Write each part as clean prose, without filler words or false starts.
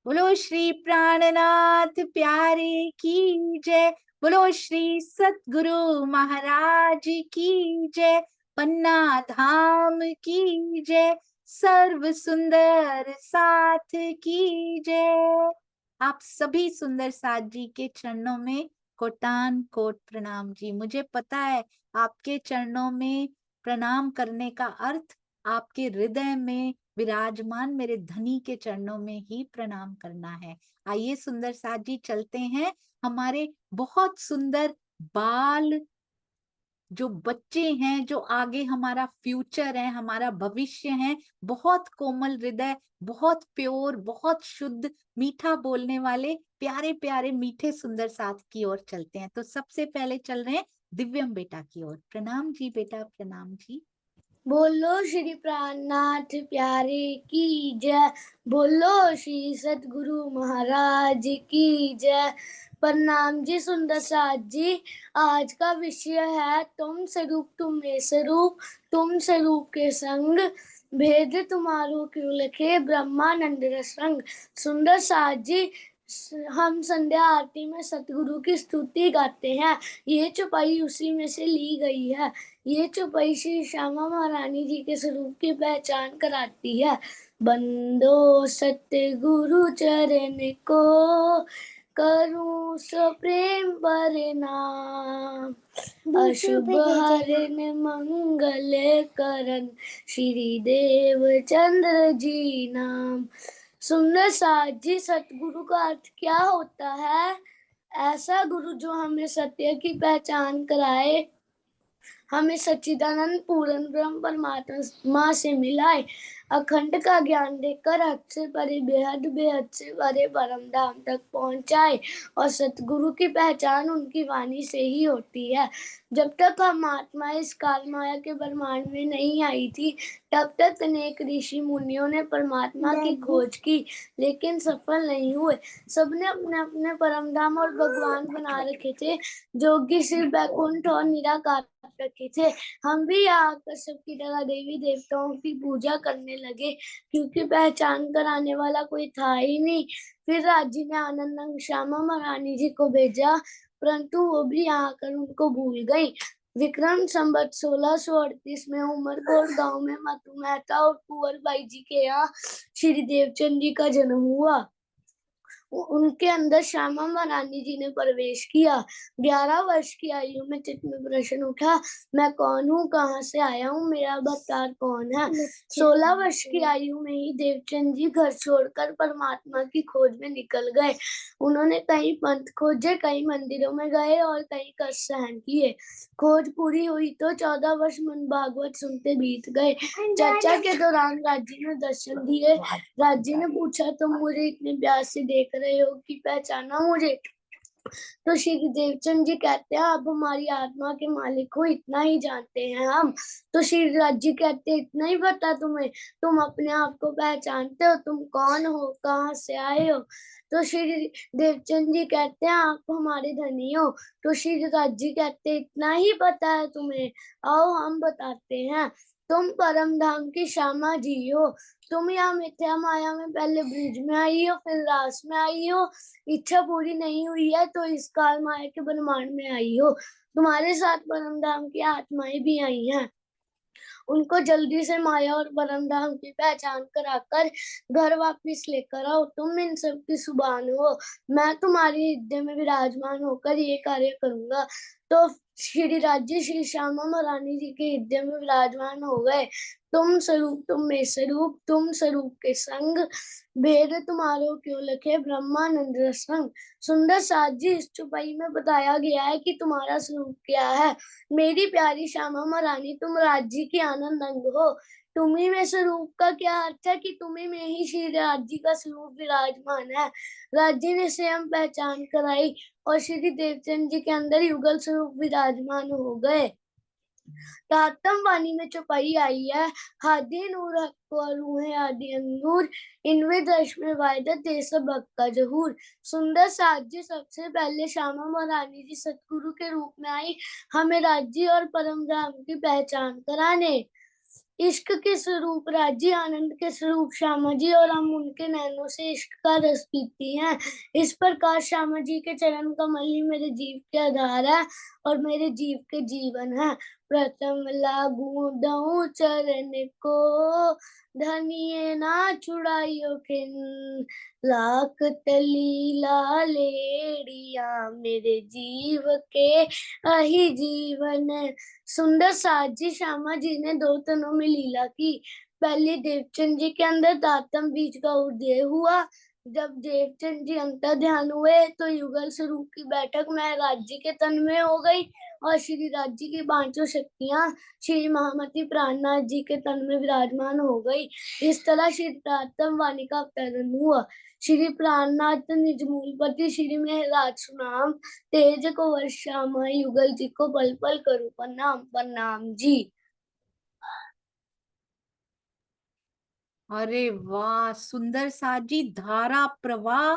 बोलो श्री प्राणनाथ प्यारे की जय। बोलो श्री सतगुरु महाराज की जय। पन्ना धाम की जय। सर्व सुंदर साथ की जय। आप सभी सुंदर साथ जी के चरणों में कोटान कोट प्रणाम जी। मुझे पता है आपके चरणों में प्रणाम करने का अर्थ आपके हृदय में विराजमान मेरे धनी के चरणों में ही प्रणाम करना है। आइए सुंदर साथ जी चलते हैं। हमारे बहुत सुंदर बाल जो बच्चे हैं, जो आगे हमारा फ्यूचर है, हमारा भविष्य है, बहुत कोमल हृदय, बहुत प्योर, बहुत शुद्ध, मीठा बोलने वाले प्यारे प्यारे मीठे सुंदर साथ की ओर चलते हैं। तो सबसे पहले चल रहे हैं दिव्यम बेटा की ओर। प्रणाम जी बेटा, प्रणाम जी। बोलो श्री प्राणनाथ प्यारे की जय। बोलो श्री सतगुरु महाराज की जय। प्रणाम जी सुंदर साथ जी। आज का विषय है तुम स्वरूप तुम में स्वरूप, तुम स्वरूप के संग, भेद तुम्हारो क्यों लखे ब्रह्मानंद रस रंग। सुंदर साथ जी, हम संध्या आरती में सतगुरु की स्तुति गाते हैं। ये चौपाई उसी में से ली गई है। ये चौपाई श्री श्यामा महारानी जी के स्वरूप की पहचान कराती है। बंदो सत्य गुरु चरण को, करूं सो प्रेम परिणाम। अशुभ हरण मंगल करण, श्री देव चंद्र जी नाम। सुंदर साथ जी, सतगुरु का अर्थ क्या होता है? ऐसा गुरु जो हमें सत्य की पहचान कराए, हमें सच्चिदानंद पूर्ण ब्रह्म परमात्मा से मिलाए, अखंड का ज्ञान देकर हद से परे बेहद, बेहद से परे परम धाम तक पहुंचाए। और सतगुरु की पहचान उनकी वाणी से ही होती है। जब तक हम आत्मा इस काल माया के ब्रह्मांड में नहीं आई थी, तब तक अनेक ऋषि मुनियों ने परमात्मा की खोज की, लेकिन सफल नहीं हुए। सबने अपने अपने परम धाम और भगवान बना रखे थे, जोगी सिर्फ बैकुंठ और निराकार रखे थे। हम भी यहाँ आकर सबकी तरह देवी देवताओं की पूजा करने लगे, क्योंकि पहचान कराने वाला कोई था ही नहीं। फिर राजी ने आनंद श्यामा महारानी जी को भेजा, परंतु वो भी यहाँ आकर उनको भूल गई। विक्रम संवत 1638 में उमरकोट गांव में मतु मेहता और कुंवर बाई जी के यहाँ श्री देवचंद जी का जन्म हुआ। उनके अंदर श्यामा महारानी जी ने प्रवेश किया। 11 वर्ष की आयु में चित्त में प्रश्न उठा, मैं कौन हूँ, कहाँ से आया हूँ, मेरा अवतार कौन है। 16 वर्ष की आयु में ही देवचंद जी घर छोड़कर परमात्मा की खोज में निकल गए। उन्होंने कई पंथ खोजे, कई मंदिरों में गए और कई कष्ट सहन किए। खोज पूरी हुई तो 14 वर्ष मन भागवत सुनते बीत गए। चर्चा के दौरान राज्य ने दर्शन दिए। राज्य ने पूछा, तुम मुझे इतने प्यार से देख रहे हो कि पहचाना मुझे? तो श्री देवचंद जी कहते हैं, आप हमारी आत्मा के मालिक हो, इतना ही जानते हैं हम। तो श्री राज्य कहते हैं, इतना ही पता तुम्हें? तुम अपने आप को पहचानते हो? तुम कौन हो, कहाँ से आए हो? तो श्री देवचंद जी कहते हैं, आप हमारे धनी हो। तो श्री राज्य कहते हैं, इतना ही पता है तुम्हें? आओ हम बताते हैं। तुम परम धाम की श्यामा जी हो। तुम यहाँ मिथ्या माया में पहले ब्रिज में आई हो, फिर रास में आई हो। इच्छा पूरी नहीं हुई है तो इस काल माया के ब्रह्मांड में आई हो। तुम्हारे साथ परम धाम की आत्माएं भी आई हैं। उनको जल्दी से माया और परम धाम की पहचान कराकर घर वापिस लेकर आओ। तुम इन सब की सुबान हो। मैं तुम्हारी हृदय में विराजमान होकर ये कार्य करूंगा। तो श्री राज्य श्री श्यामा महारानी जी के हृदय में विराजमान हो गए। तुम स्वरूप तुम में स्वरूप, तुम स्वरूप के संग, भेद तुम्हारो क्यों लखे ब्रह्मानंद रस रंग। सुंदर साथ जी, इस चौपाई में बताया गया है कि तुम्हारा स्वरूप क्या है। मेरी प्यारी श्यामा महारानी, तुम राज्य की आनंद अंग हो। तुम्ही में स्वरूप का क्या अर्थ है कि तुम्ही में ही श्री राज्य का स्वरूप विराजमान है। राज्य ने स्वयं पहचान कराई और श्री देवचंद जी के अंदर युगल स्वरूप विराजमान हो गए। तातम वाणी में चौपाई आई है, हादी नूर हक को रूहे आदि अंगूर, इनवे दर्श में वायदा देश भक्त का जहूर। सुंदर साथ जी, सबसे पहले श्यामा महारानी जी सतगुरु के रूप में आई, हमें राज्य और परम धाम की पहचान कराने। इश्क के स्वरूप राजी, आनंद के स्वरूप श्यामा जी, और हम उनके नैनों से इश्क का रस पीती हैं। इस प्रकार श्यामा जी के चरण कमल ही मेरे जीव के आधार है और मेरे जीव के जीवन है। प्रथम लागू दऊं चरण को, धनिये ना छुड़ाइयो खिन, लाख तलीला लेड़िया मेरे जीव के अहि जीवन। सुंदर साज जी श्यामा जी ने दो तनों में लीला की। पहले देवचंद जी के अंदर दातम बीज का उदय हुआ। जब देवचंद जी अंतर ध्यान हुए तो युगल स्वरूप की बैठक में राज्य के तन में हो गई और श्री राज्य की पांचों शक्तियां श्री महामती प्राणनाथ जी के तन में विराजमान हो गई। इस तरह श्री दातम वाणी का अवतरण हुआ। श्री प्राणनाथ निज मूलपति श्री में राज सुनाम, तेज को वर्षामा युगल जी को पल पल करूं प्रणाम। प्रणाम जी। अरे वाह, सुंदर साज जी, धारा प्रवाह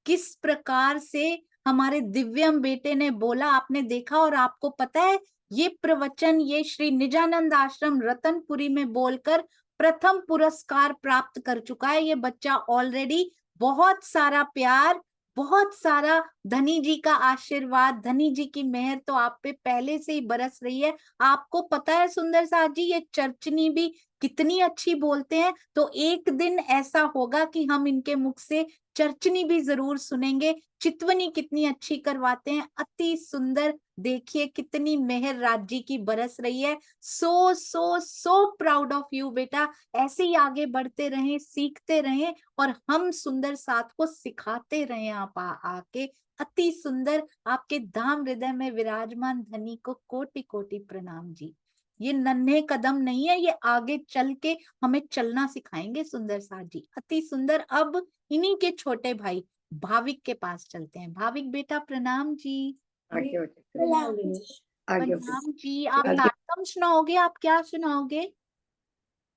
किस प्रकार से हमारे दिव्यम बेटे ने बोला आपने देखा। और आपको पता है ये प्रवचन ये श्री निजानंद आश्रम रतनपुरी में बोलकर प्रथम पुरस्कार प्राप्त कर चुका है ये बच्चा ऑलरेडी। बहुत सारा प्यार, बहुत सारा धनी जी का आशीर्वाद, धनी जी की मेहर तो आप पे पहले से ही बरस रही है। आपको पता है सुंदर साज जी, ये चर्चनी भी कितनी अच्छी बोलते हैं। तो एक दिन ऐसा होगा कि हम इनके मुख से चर्चनी भी जरूर सुनेंगे। चितवनी कितनी अच्छी करवाते हैं, अति सुंदर। देखिए कितनी मेहर राज्य की बरस रही है। सो सो सो प्राउड ऑफ यू बेटा। ऐसे ही आगे बढ़ते रहें, सीखते रहें और हम सुंदर साथ को सिखाते रहें। आप आके अति सुंदर, आपके धाम हृदय में विराजमान धनी को कोटि कोटि प्रणाम जी। ये नन्हे कदम नहीं है, ये आगे चल के हमें चलना सिखाएंगे सुंदर साथ जी। अति सुंदर। अब इन्हीं के छोटे भाई भाविक के पास चलते हैं। भाविक बेटा प्रणाम जी। प्रणाम जी। आप तारतम सुनाओगे? आप क्या सुनाओगे?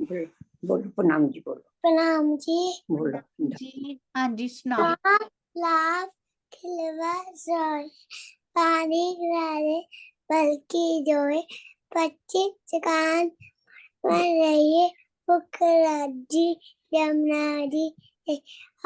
बोलो प्रणाम जी, बोलो प्रणाम जी। बोलो जी हाँ जी सुनाओ। लाभ खिलवा सोए, पानी गिराए बल्कि जोए, 25 कान बन रही फुकराजी यमुना जी,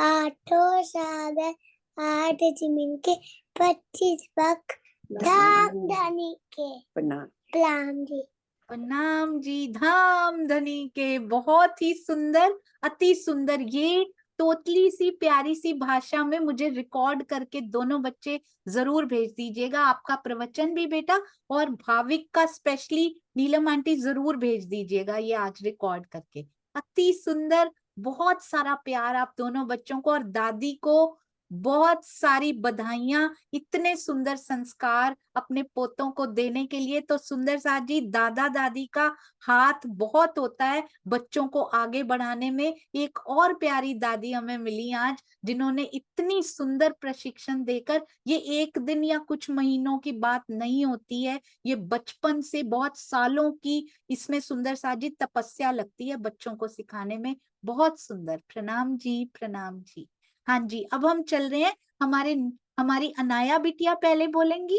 आठों सागर 8 जमीन के, 25 पख धाम धनी के। प्रणाम जी। प्रणाम जी, धाम धनी के। बहुत ही सुंदर, अति सुंदर। ये तोतली सी प्यारी सी भाषा में मुझे रिकॉर्ड करके दोनों बच्चे जरूर भेज दीजिएगा। आपका प्रवचन भी बेटा और भाविक का स्पेशली नीलम आंटी जरूर भेज दीजिएगा ये आज रिकॉर्ड करके। अति सुंदर, बहुत सारा प्यार आप दोनों बच्चों को और दादी को बहुत सारी बधाइयां इतने सुंदर संस्कार अपने पोतों को देने के लिए। तो सुंदर साथ जी, दादा दादी का हाथ बहुत होता है बच्चों को आगे बढ़ाने में। एक और प्यारी दादी हमें मिली आज जिन्होंने इतनी सुंदर प्रशिक्षण देकर, ये एक दिन या कुछ महीनों की बात नहीं होती है, ये बचपन से बहुत सालों की इसमें सुंदर साथ जी तपस्या लगती है बच्चों को सिखाने में। बहुत सुंदर। प्रणाम जी, प्रणाम जी। हाँ जी, अब हम चल रहे हैं। हमारी अनाया बिटिया पहले बोलेंगी।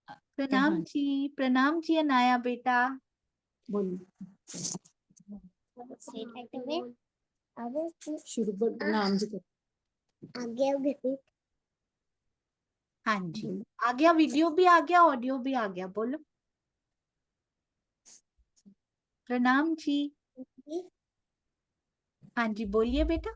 प्रणाम जी, प्रणाम जी अनाया बेटा। शुरू प्रणाम जी। हाँ जी, आ गया, वीडियो भी आ गया, ऑडियो भी आ गया। बोलो प्रणाम जी। हाँ जी बोलिए बेटा।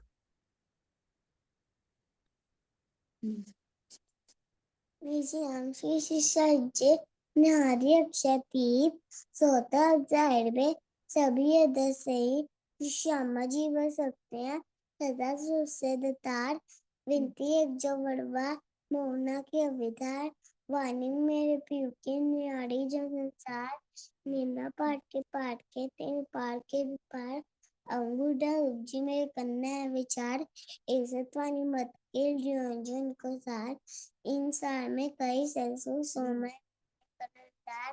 सज्जे नारी अक्षदीप सोता जाहिर में सभी दसई श्यामा जी बन सकते हैं सदा से दातार विनती एक जो बड़वा मोहना की अविधार वाणी मेरे पीयू के न्यारी जो संसार नीला पाट के तेरे पार के विपार अंगूठा उपजी मेरे कन्या है विचार इज्जत वाणी मत के जो इनको सार इंसान में कई सेंसु सोमय कदरदार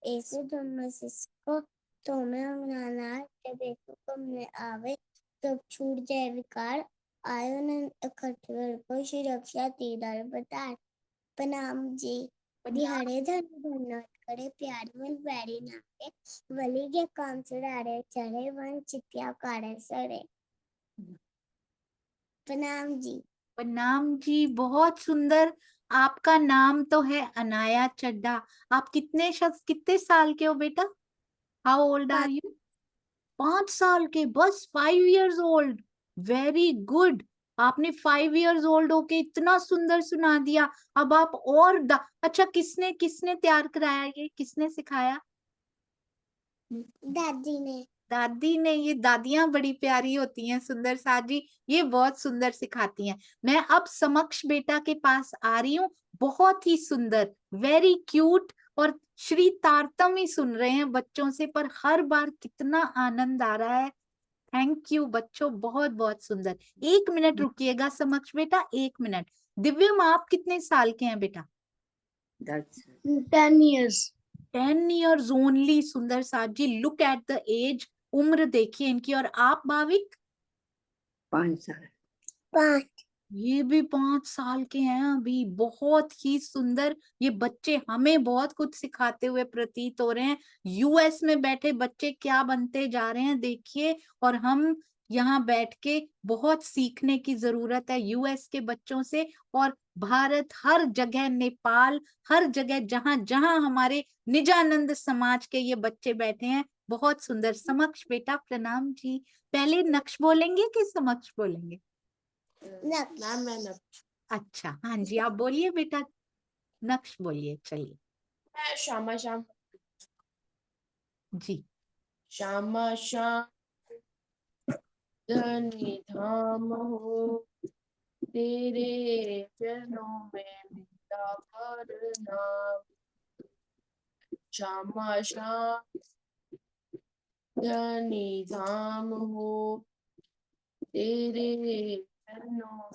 ऐसे तुम को तुम्हें अंगनाना जब एक तुमने आवे तब छूट जाए विकार आयो न खटवर को श्री रक्षा तीदार बतार। प्रणाम जी। दिहाड़े धन्य धन्य करे प्यारे मन बैरी नाके वली के काम से डारे चढ़े वन चित्या कारे सरे। प्रणाम जी। प्रणाम जी, बहुत सुंदर। आपका नाम तो है अनाया चड्ढा। आप कितने साल के हो बेटा? How old are you? 5 साल के, बस 5 years old। Very good. आपने 5 years old होके इतना सुंदर सुना दिया। अब आप और अच्छा, किसने किसने तैयार कराया, ये किसने सिखाया? दादी ने। दादी ने। ये दादियां बड़ी प्यारी होती हैं सुंदर सा जी, ये बहुत सुंदर सिखाती हैं। मैं अब समक्ष बेटा के पास आ रही हूँ। बहुत ही सुंदर, वेरी क्यूट। और श्री तारतम ही सुन रहे हैं बच्चों से, पर हर बार कितना आनंद आ रहा है। थैंक यू बच्चों, बहुत बहुत सुंदर। 1 मिनट रुकिएगा समक्ष बेटा, 1 मिनट। दिव्यम, आप कितने साल के हैं बेटा? 10 10 years. 10 years only. सुंदर साथ जी, लुक एट द एज, उम्र देखिए इनकी। और आप भाविक? 5 साल। 5। ये भी 5 साल के हैं अभी। बहुत ही सुंदर। ये बच्चे हमें बहुत कुछ सिखाते हुए प्रतीत हो रहे हैं। यूएस में बैठे बच्चे क्या बनते जा रहे हैं देखिए। और हम यहाँ बैठ के बहुत सीखने की जरूरत है यूएस के बच्चों से। और भारत, हर जगह, नेपाल, हर जगह जहां जहां हमारे निजानंद समाज के ये बच्चे बैठे हैं, बहुत सुंदर। समक्ष बेटा प्रणाम जी। पहले नक्श बोलेंगे कि समक्ष बोलेंगे? मैम अच्छा, हाँ जी, आप बोलिए बेटा, नक्श बोलिए, चलिए श्यामा श्याम जी। श्यामा श्याम धनी धाम हो, तेरे चरणों में मेरा हर नाम। श्यामा श्याम धनी धाम हो, तेरे चरणों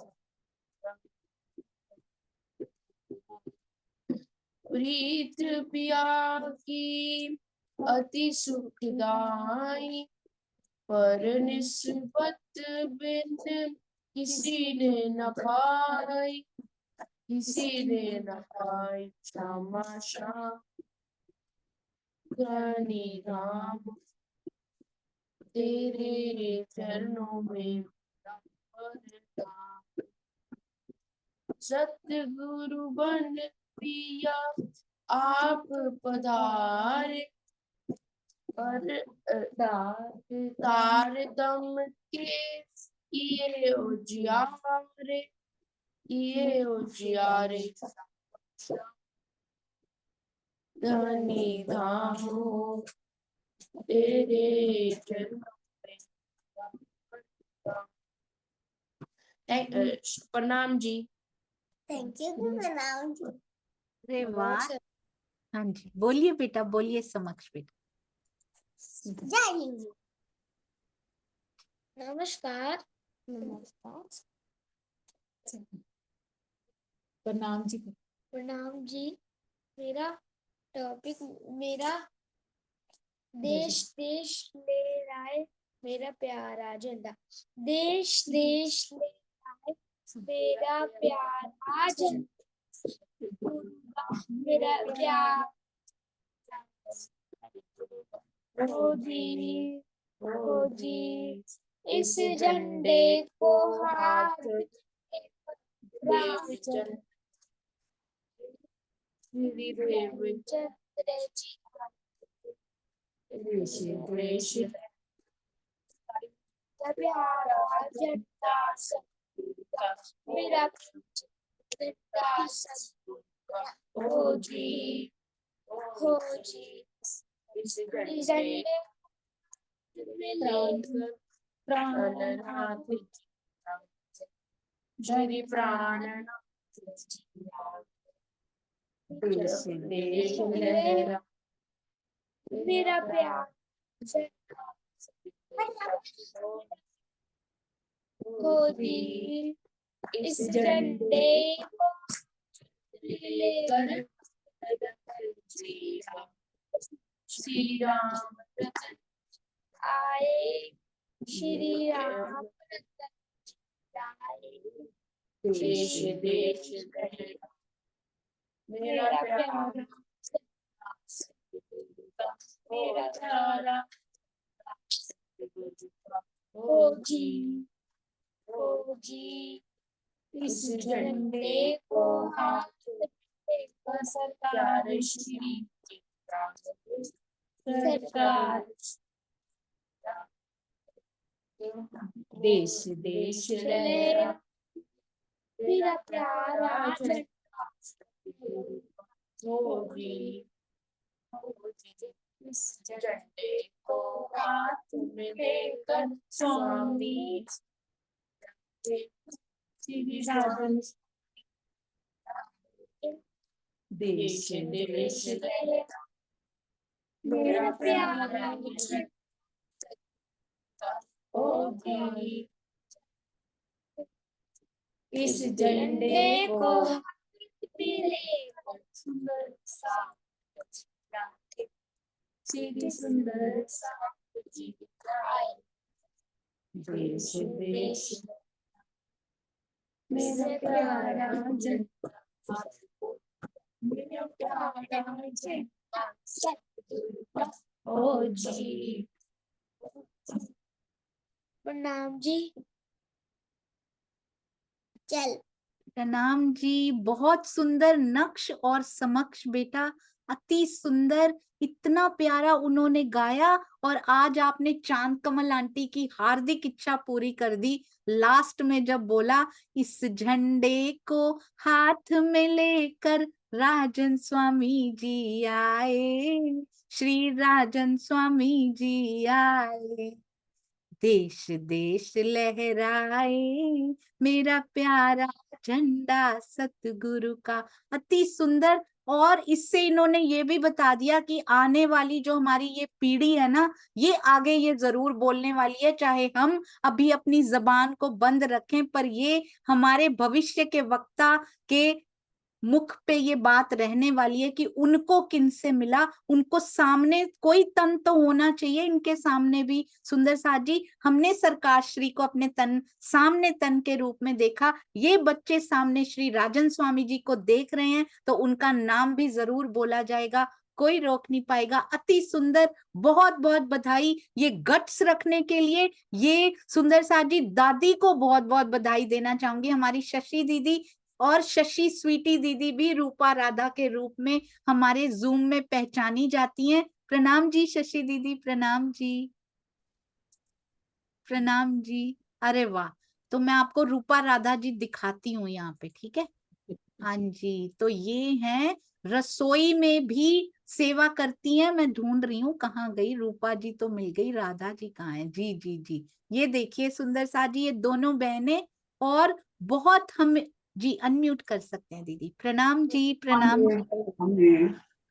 प्रीत पिया की अति सुखदाई, पर निस्बत बिन किसी ने न पाई, किसी ने न पाई। श्यामा श्याम धनी धाम, तेरे चरणों में वरदान। सतगुरु बन पिया आप पधारे, पर तारतम के किए उजियारे, किए उजियारे। धनी धाम हो, तेरे चरणों में प्रणाम जी। थैंक यू प्रणाम जी। अरे वाह। हाँ जी, बोलिए बेटा, बोलिए समक्ष बेटा। जय हिंद। नमस्कार। नमस्कार। प्रणाम जी। प्रणाम जी। मेरा टॉपिक, मेरा देश देश ले राय मेरा प्यारा झंडा। देश देश ले राय मेरा प्यारा झंडा, मेरा प्यार हो जी, इस झंडे को हाथ प्यारा झंडा सबका, मेरा झंडा सबका। हो जी, हो जी, इस झंडे प्राणनाथ श्री प्राणनाथ देश मेरा प्यार हो जी, इस झंडे को लेकर श्री राम आए, श्री राम आए। देश देश मेरा प्यार मेरा प्यारा ओ जी, ओ जी, इस झंडे को हाथ में लेकर सरकार श्री सरकार देश देश लहरा मेरा प्यारा झंडा होगी, इस झंडे को हाथ में लेकर स्वामी श्री राजन देश देश लहरा मेरा प्यारा झंडा होगी, इस झंडे को मिले सुंदर सा सीधी सुंदर सा देश देश मेरा प्यारा झंडा, मेरा प्यारा झंडा ओ जी। प्रणाम जी। चल प्रणाम जी। बहुत सुंदर नक्श और समक्ष बेटा, अति सुंदर, इतना प्यारा उन्होंने गाया। और आज आपने चांद कमल आंटी की हार्दिक इच्छा पूरी कर दी। लास्ट में जब बोला इस झंडे को हाथ में लेकर राजन स्वामी जी आए, श्री राजन स्वामी जी आए, देश देश लहराए मेरा प्यारा झंडा सतगुरु का। अति सुंदर। और इससे इन्होंने ये भी बता दिया कि आने वाली जो हमारी ये पीढ़ी है ना, ये आगे ये जरूर बोलने वाली है, चाहे हम अभी अपनी जबान को बंद रखें, पर ये हमारे भविष्य के वक्ता के मुख पे ये बात रहने वाली है कि उनको किनसे मिला, उनको सामने कोई तन तो होना चाहिए इनके सामने भी। सुंदर साथ जी, हमने सरकार श्री को अपने तन सामने तन के रूप में देखा, ये बच्चे सामने श्री राजन स्वामी जी को देख रहे हैं, तो उनका नाम भी जरूर बोला जाएगा, कोई रोक नहीं पाएगा। अति सुंदर, बहुत बहुत बधाई ये गट्स रखने के लिए। ये सुंदर साथ जी, दादी को बहुत बहुत बधाई देना चाहूंगी, हमारी शशि दीदी और शशि स्वीटी दीदी भी रूपा राधा के रूप में हमारे जूम में पहचानी जाती हैं। प्रणाम जी शशि दीदी, प्रणाम जी, प्रणाम जी। अरे वाह, तो मैं आपको रूपा राधा जी दिखाती हूँ यहाँ पे, ठीक है। हाँ जी, तो ये हैं, रसोई में भी सेवा करती हैं। मैं ढूंढ रही हूँ कहाँ गई रूपा जी, तो मिल गई, राधा जी कहाँ है। जी जी जी, ये देखिए सुंदर सा जी, ये दोनों बहनें। और बहुत हम जी अनम्यूट कर सकते हैं दीदी। प्रणाम जी, प्रणाम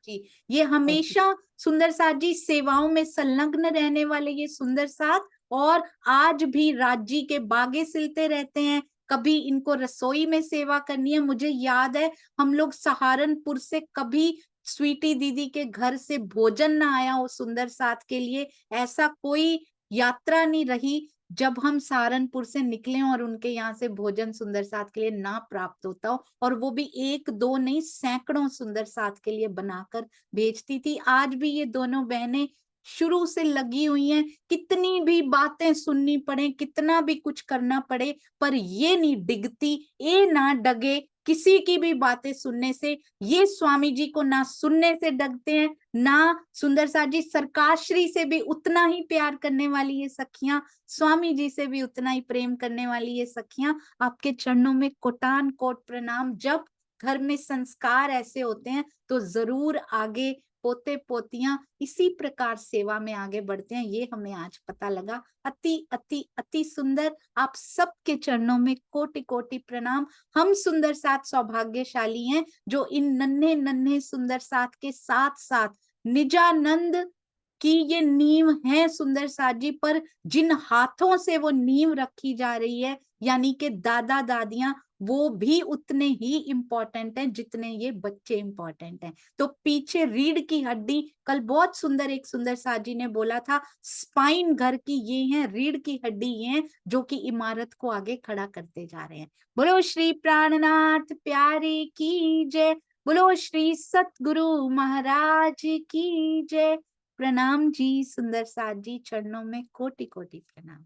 जी। ये हमेशा सुंदर साथ जी सेवाओं में संलग्न रहने वाले ये सुंदर साथ, और आज भी राज्य के बागे सिलते रहते हैं। कभी इनको रसोई में सेवा करनी है, मुझे याद है हम लोग सहारनपुर से कभी स्वीटी दीदी के घर से भोजन ना आया हो सुंदर साथ के लिए, ऐसा कोई यात्रा नहीं रही जब हम सहारनपुर से निकले और उनके यहाँ से भोजन सुंदर साथ के लिए ना प्राप्त होता हो, और वो भी एक दो नहीं सैकड़ों सुंदर साथ के लिए बनाकर भेजती थी। आज भी ये दोनों बहनें शुरू से लगी हुई हैं, कितनी भी बातें सुननी पड़े, कितना भी कुछ करना पड़े, पर ये नहीं डिगती, ये ना डगे किसी की भी बातें सुनने से। ये स्वामी जी को ना सुनने से डगते हैं, ना सुंदर साथ जी सरकार श्री से भी उतना ही प्यार करने वाली ये सखियां, स्वामी जी से भी उतना ही प्रेम करने वाली ये सखियां। आपके चरणों में कोटान कोट प्रणाम। जब घर में संस्कार ऐसे होते हैं तो जरूर आगे पोते पोतियां इसी प्रकार सेवा में आगे बढ़ते हैं, ये हमें आज पता लगा। अति अति अति सुंदर, आप सबके चरणों में कोटि कोटि प्रणाम। हम सुंदर साथ सौभाग्यशाली हैं जो इन नन्हे नन्हे सुंदर साथ के साथ साथ निजानंद की ये नींव है सुंदर साथ जी, पर जिन हाथों से वो नींव रखी जा रही है, यानी कि दादा दादियां, वो भी उतने ही इम्पोर्टेंट हैं जितने ये बच्चे इम्पोर्टेंट हैं। तो पीछे रीढ़ की हड्डी, कल बहुत सुंदर एक सुंदर साथ जी ने बोला था, स्पाइन घर की ये है, रीढ़ की हड्डी ये है जो कि इमारत को आगे खड़ा करते जा रहे हैं। बोलो श्री प्राणनाथ प्यारे की जय, बोलो श्री सतगुरु महाराज की जय। प्रणाम जी, सुंदर साथ जी, चरणों में कोटि कोटि प्रणाम।